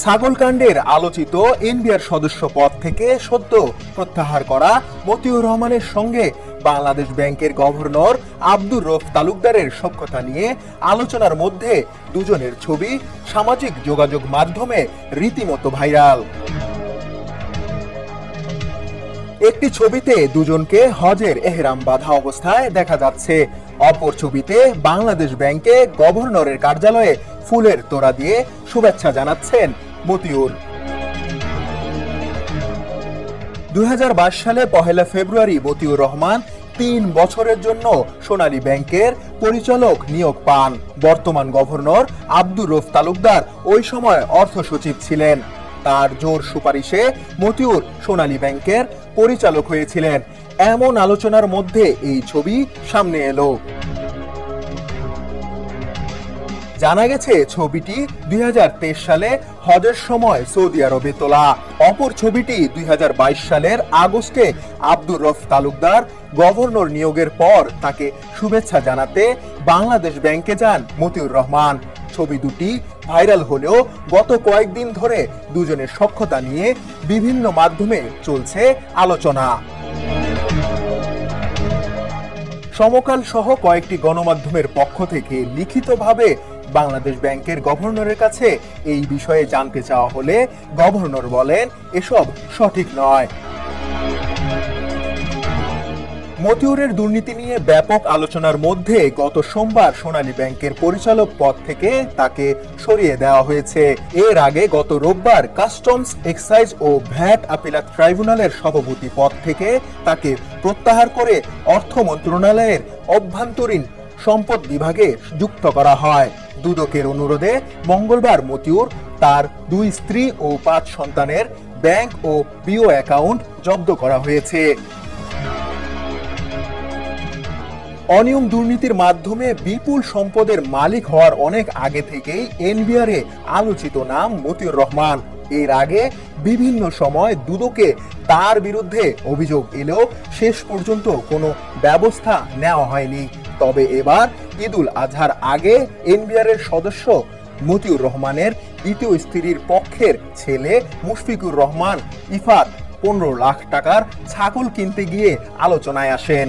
ছাগলকাণ্ডের আলোচিত এনবিআর সদস্য পদ থেকে সদ্য প্রত্যাহার করা মতিউর রহমানের সঙ্গে বাংলাদেশ ব্যাংকের গভর্নর আব্দুর রউফ তালুকদারের সখ্যতা নিয়ে আলোচনার মধ্যে দুজনের ছবি সামাজিক যোগাযোগ মাধ্যমে রীতিমতো ভাইরাল। একটি ছবিতে দুজনকে হজের এহরাম বাঁধা অবস্থায় দেখা যাচ্ছে, অপর ছবিতে বাংলাদেশ ব্যাংকে গভর্নরের কার্যালয়ে ফুলের তোড়া দিয়ে শুভেচ্ছা জানাচ্ছেন মতিউর। 2022 সালে 1 ফেব্রুয়ারি মতিউর রহমান 3 বছরের জন্য সোনালী ব্যাংকের পরিচালক নিয়োগ পান। বর্তমান গভর্নর আব্দুর রউফ তালুকদার ওই সময় অর্থ সচিব ছিলেন। তার জোর সুপারিশে মতিউর সোনালী ব্যাংকের পরিচালক হয়েছিলেন। এমন আলোচনার মধ্যে এই ছবি সামনে এলো। জানা গেছে ছবিটি 2023 সালে হজের সময় সৌদি আরবে তোলা। অপর ছবিটি 2022 সালের আগস্টে আব্দুর রউফ তালুকদার গভর্নর নিয়োগের পর তাকে শুভেচ্ছা জানাতে বাংলাদেশ ব্যাংকে যান মতিউর রহমান। ছবি দুটি ভাইরাল হলেও গত কয়েকদিন ধরে দুজনের সখ্যতা নিয়ে বিভিন্ন মাধ্যমে চলছে আলোচনা। সমকাল সহ কয়েকটি গণমাধ্যমের পক্ষ থেকে লিখিতভাবে বাংলাদেশ ব্যাংকের গভর্নরের কাছে এই বিষয়ে জানতে চাওয়া হলে গভর্নর বলেন এসব সঠিক নয়। মতিউরের দুর্নীতি নিয়ে ব্যাপক আলোচনার মধ্যে গত সোমবার সোনালী ব্যাংকের পরিচালক পদ থেকে তাকে সরিয়ে দেওয়া হয়েছে। এর আগে গত রোববার কাস্টমস, এক্সাইজ ও ভ্যাট আপিলাত ট্রাইব্যুনালের সভাপতি পদ থেকে তাকে প্রত্যাহার করে অর্থ মন্ত্রণালয়ের অভ্যন্তরীণ সম্পদ বিভাগে যুক্ত করা হয়। দুদকের অনুরোধে মঙ্গলবার মতিউর তার 2 স্ত্রী ও 5 সন্তানের ব্যাংক ও বিও অ্যাকাউন্ট জব্দ করা হয়েছে। অনিয়ম দুর্নীতির মাধ্যমে বিপুল সম্পদের মালিক হওয়ার অনেক আগে থেকেই এনবিআরে আলোচিত নাম মতিউর রহমান। এর আগে বিভিন্ন সময় দুদকে তার বিরুদ্ধে অভিযোগ এলেও শেষ পর্যন্ত কোনো ব্যবস্থা নেওয়া হয়নি। তবে এবার ঈদুল আজহার আগে এনবিআরের সদস্য মতিউর রহমানের দ্বিতীয় স্ত্রীর পক্ষের ছেলে মুশফিকুর রহমান ইফাত 15 লাখ টাকার ছাগল কিনতে গিয়ে আলোচনায় আসেন।